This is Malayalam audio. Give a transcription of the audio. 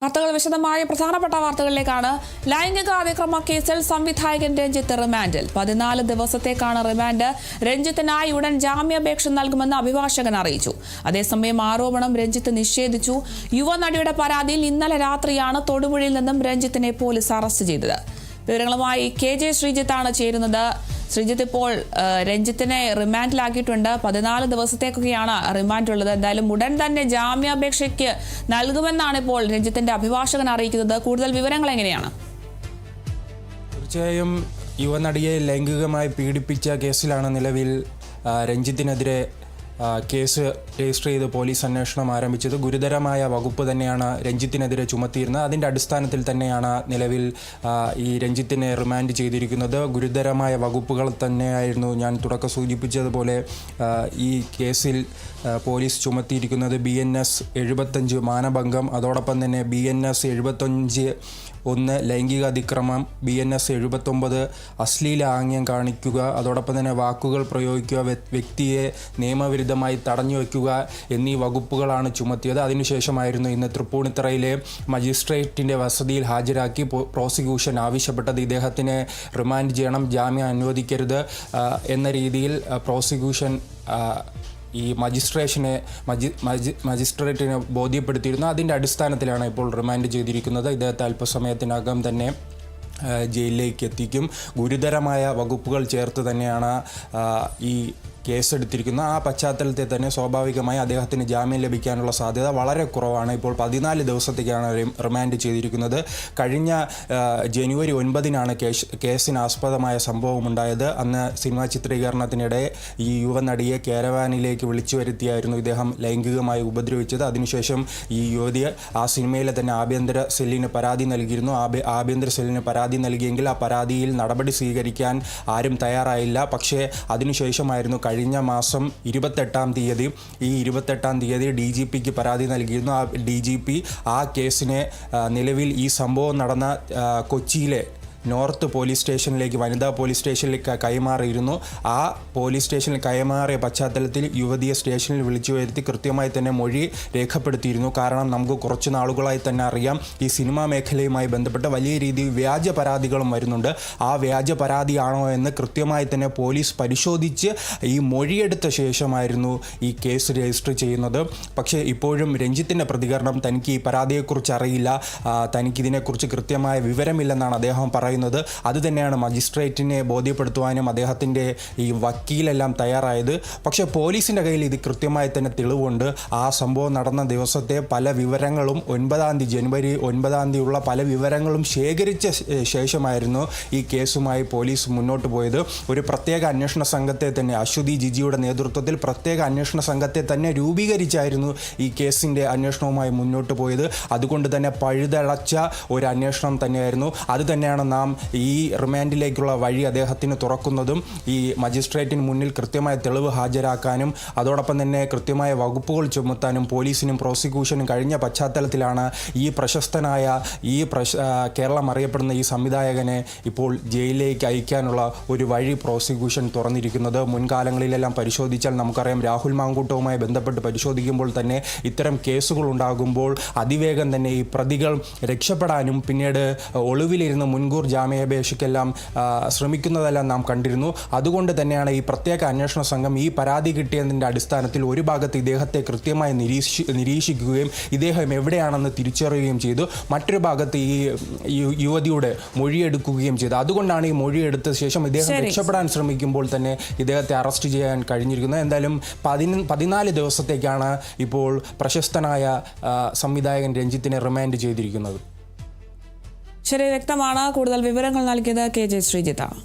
വാർത്തകൾ വിശദമായ പ്രധാനപ്പെട്ട വാർത്തകളിലേക്കാണ്. ലൈംഗിക അതിക്രമ കേസിൽ സംവിധായകൻ രഞ്ജിത്ത് റിമാൻഡിൽ 14 ദിവസത്തേക്കാണ് റിമാൻഡ്. രഞ്ജിത്തിനായി ഉടൻ ജാമ്യാപേക്ഷ നൽകുമെന്ന് അഭിഭാഷകൻ അറിയിച്ചു. അതേസമയം ആരോപണം രഞ്ജിത്ത് നിഷേധിച്ചു. യുവനടിയുടെ പരാതിയിൽ ഇന്നലെ രാത്രിയാണ് തൊടുപുഴയിൽ നിന്നും രഞ്ജിത്തിനെ പോലീസ് അറസ്റ്റ് ചെയ്തത്. വിവരങ്ങളുമായി KJ ശ്രീജിത്താണ് ചേരുന്നത്. ശ്രീജിത്ത്, ഇപ്പോൾ രഞ്ജിത്തിനെ റിമാൻഡിലാക്കിയിട്ടുണ്ട്. 14 ദിവസത്തേക്കൊക്കെയാണ് റിമാൻഡുള്ളത്. എന്തായാലും ഉടൻ തന്നെ ജാമ്യാപേക്ഷയ്ക്ക് നൽകുമെന്നാണ് ഇപ്പോൾ രഞ്ജിത്തിന്റെ അഭിഭാഷകൻ അറിയിക്കുന്നത്. കൂടുതൽ വിവരങ്ങൾ എങ്ങനെയാണ്? തീർച്ചയായും യുവനടിയെ ലൈംഗികമായി പീഡിപ്പിച്ച കേസിലാണ് നിലവിൽ രഞ്ജിത്തിനെതിരെ കേസ് രജിസ്റ്റർ ചെയ്ത് പോലീസ് അന്വേഷണം ആരംഭിച്ചത്. ഗുരുതരമായ വകുപ്പ് തന്നെയാണ് രഞ്ജിത്തിനെതിരെ ചുമത്തിയിരുന്നത്. അതിൻ്റെ അടിസ്ഥാനത്തിൽ തന്നെയാണ് നിലവിൽ ഈ രഞ്ജിത്തിനെ റിമാൻഡ് ചെയ്തിരിക്കുന്നത്. ഗുരുതരമായ വകുപ്പുകൾ തന്നെയായിരുന്നു ഞാൻ തുടക്കം സൂചിപ്പിച്ചതുപോലെ ഈ കേസിൽ പോലീസ് ചുമത്തിയിരിക്കുന്നത്. BNS 75 മാനഭംഗം, അതോടൊപ്പം തന്നെ BNS 75(1) ലൈംഗിക അതിക്രമം, BNS 79 അശ്ലീല ആംഗ്യം കാണിക്കുക, അതോടൊപ്പം തന്നെ വാക്കുകൾ പ്രയോഗിക്കുക, വ്യക്തിയെ നിയമവിരുദ്ധമായി തടഞ്ഞു വയ്ക്കുക എന്നീ വകുപ്പുകളാണ് ചുമത്തിയത്. അതിനുശേഷമായിരുന്നു ഇന്ന് തൃപ്പൂണിത്തറയിലെ മജിസ്ട്രേറ്റിൻ്റെ വസതിയിൽ ഹാജരാക്കി പ്രോസിക്യൂഷൻ ആവശ്യപ്പെട്ടത്. ഇദ്ദേഹത്തിനെ റിമാൻഡ് ചെയ്യണം, ജാമ്യം അനുവദിക്കരുത് എന്ന രീതിയിൽ പ്രോസിക്യൂഷൻ ഈ മജിസ്ട്രേറ്റിനെ ബോധ്യപ്പെടുത്തിയിരുന്നു. അതിൻ്റെ അടിസ്ഥാനത്തിലാണ് ഇപ്പോൾ റിമാൻഡ് ചെയ്തിരിക്കുന്നത്. ഇദ്ദേഹത്തെ അല്പസമയത്തിനകം തന്നെ ജയിലിലേക്ക് എത്തിക്കും. ഗുരുതരമായ വകുപ്പുകൾ ചേർത്ത് തന്നെയാണ് ഈ കേസെടുത്തിരിക്കുന്നത്. ആ പശ്ചാത്തലത്തിൽ തന്നെ സ്വാഭാവികമായി അദ്ദേഹത്തിന് ജാമ്യം ലഭിക്കാനുള്ള സാധ്യത വളരെ കുറവാണ്. ഇപ്പോൾ 14 ദിവസത്തേക്കാണ് റിമാൻഡ് ചെയ്തിരിക്കുന്നത്. കഴിഞ്ഞ ജനുവരി 9-നാണ് കേസിന് ആസ്പദമായ സംഭവമുണ്ടായത്. അന്ന് സിനിമാ ചിത്രീകരണത്തിനിടെ ഈ യുവനടിയെ കാരവാനിലേക്ക് വിളിച്ചു വരുത്തിയായിരുന്നു ഇദ്ദേഹം ലൈംഗികമായി ഉപദ്രവിച്ചത്. അതിനുശേഷം ഈ യുവതിയെ ആ സിനിമയിലെ തന്നെ ആഭ്യന്തര സെല്ലിന് പരാതി നൽകിയിരുന്നു. ആഭ്യന്തര സെല്ലിന് പരാതി നൽകിയെങ്കിൽ ആ പരാതിയിൽ നടപടി സ്വീകരിക്കാൻ ആരും തയ്യാറായില്ല. പക്ഷേ അതിനുശേഷമായിരുന്നു കഴിഞ്ഞ മാസം 28-ാം തീയതി DGPക്ക് പരാതി നൽകിയിരുന്നു. ആ DGP ആ കേസിനെ നിലവിൽ ഈ സംഭവം നടന്ന കൊച്ചിയിലെ നോർത്ത് പോലീസ് സ്റ്റേഷനിലേക്ക്, വനിതാ പോലീസ് സ്റ്റേഷനിലേക്ക് കൈമാറിയിരുന്നു. ആ പോലീസ് സ്റ്റേഷനിൽ കൈമാറിയ പശ്ചാത്തലത്തിൽ യുവതിയെ സ്റ്റേഷനിൽ വിളിച്ചു വരുത്തി കൃത്യമായി തന്നെ മൊഴി രേഖപ്പെടുത്തിയിരുന്നു. കാരണം നമുക്ക് കുറച്ച് നാളുകളായി തന്നെ അറിയാം, ഈ സിനിമാ മേഖലയുമായി ബന്ധപ്പെട്ട് വലിയ രീതിയിൽ വ്യാജ പരാതികളും വരുന്നുണ്ട്. ആ വ്യാജ പരാതിയാണോ എന്ന് കൃത്യമായി തന്നെ പോലീസ് പരിശോധിച്ച് ഈ മൊഴിയെടുത്ത ശേഷമായിരുന്നു ഈ കേസ് രജിസ്റ്റർ ചെയ്യുന്നത്. പക്ഷേ ഇപ്പോഴും രഞ്ജിത്തിൻ്റെ പ്രതികരണം, തനിക്ക് ഈ പരാതിയെക്കുറിച്ച് അറിയില്ല, തനിക്കിതിനെക്കുറിച്ച് കൃത്യമായ വിവരമില്ലെന്നാണ് അദ്ദേഹം പറയുന്നത്. അതുതന്നെയാണ് മജിസ്ട്രേറ്റിനെ ബോധ്യപ്പെടുത്തുവാനും അദ്ദേഹത്തിൻ്റെ ഈ വക്കീലെല്ലാം തയ്യാറായത്. പക്ഷേ പോലീസിൻ്റെ കയ്യിൽ ഇത് കൃത്യമായി തന്നെ തെളിവുണ്ട്. ആ സംഭവം നടന്ന ദിവസത്തെ പല വിവരങ്ങളും ജനുവരി 9 ഉള്ള പല വിവരങ്ങളും ശേഖരിച്ച ശേഷമായിരുന്നു ഈ കേസുമായി പോലീസ് മുന്നോട്ട് പോയത്. ഒരു പ്രത്യേക അന്വേഷണ സംഘത്തെ തന്നെ, അശ്വതി ജിജിയുടെ നേതൃത്വത്തിൽ പ്രത്യേക അന്വേഷണ സംഘത്തെ തന്നെ രൂപീകരിച്ചായിരുന്നു ഈ കേസിൻ്റെ അന്വേഷണവുമായി മുന്നോട്ട് പോയത്. അതുകൊണ്ട് തന്നെ പഴുതടച്ച ഒരു അന്വേഷണം തന്നെയായിരുന്നു. അത് തന്നെയാണ് നാം ഈ റിമാൻഡിലേക്കുള്ള വഴി അദ്ദേഹത്തിന് തുറക്കുന്നതും. ഈ മജിസ്ട്രേറ്റിന് മുന്നിൽ കൃത്യമായ തെളിവ് ഹാജരാക്കാനും അതോടൊപ്പം തന്നെ കൃത്യമായ വകുപ്പുകൾ ചുമത്താനും പോലീസിനും പ്രോസിക്യൂഷനും കഴിഞ്ഞ പശ്ചാത്തലത്തിലാണ് ഈ പ്രശസ്തനായ കേരളം അറിയപ്പെടുന്ന ഈ സംവിധായകനെ ഇപ്പോൾ ജയിലിലേക്ക് അയക്കാനുള്ള ഒരു വഴി പ്രോസിക്യൂഷൻ തുറന്നിരിക്കുന്നത്. മുൻകാലങ്ങളിലെല്ലാം പരിശോധിച്ചാൽ നമുക്കറിയാം, രാഹുൽ മാങ്കൂട്ടവുമായി ബന്ധപ്പെട്ട് പരിശോധിക്കുമ്പോൾ തന്നെ ഇത്തരം കേസുകൾ ഉണ്ടാകുമ്പോൾ അതിവേഗം തന്നെ ഈ പ്രതികൾ രക്ഷപ്പെടാനും പിന്നീട് ഒളിവിലിരുന്ന് മുൻകൂർ ജാമ്യാപേക്ഷയ്ക്കെല്ലാം ശ്രമിക്കുന്നതെല്ലാം നാം കണ്ടിരുന്നു. അതുകൊണ്ട് തന്നെയാണ് ഈ പ്രത്യേക അന്വേഷണ സംഘം ഈ പരാതി കിട്ടിയതിൻ്റെ അടിസ്ഥാനത്തിൽ ഒരു ഭാഗത്ത് ഇദ്ദേഹത്തെ കൃത്യമായി നിരീക്ഷിക്കുകയും ഇദ്ദേഹം എവിടെയാണെന്ന് തിരിച്ചറിയുകയും ചെയ്തു. മറ്റൊരു ഭാഗത്ത് ഈ യുവതിയുടെ മൊഴിയെടുക്കുകയും ചെയ്തു. അതുകൊണ്ടാണ് ഈ മൊഴിയെടുത്ത ശേഷം ഇദ്ദേഹം രക്ഷപ്പെടാൻ ശ്രമിക്കുമ്പോൾ തന്നെ ഇദ്ദേഹത്തെ അറസ്റ്റ് ചെയ്യാൻ കഴിഞ്ഞിരിക്കുന്നത്. എന്തായാലും 14 ദിവസത്തേക്കാണ് ഇപ്പോൾ പ്രശസ്തനായ സംവിധായകൻ രഞ്ജിത്തിനെ റിമാൻഡ് ചെയ്തിരിക്കുന്നത്. ശരി, വ്യക്തമാണ്. കൂടുതൽ വിവരങ്ങൾ നൽകിയത് KJ ശ്രീജിത്താണ്.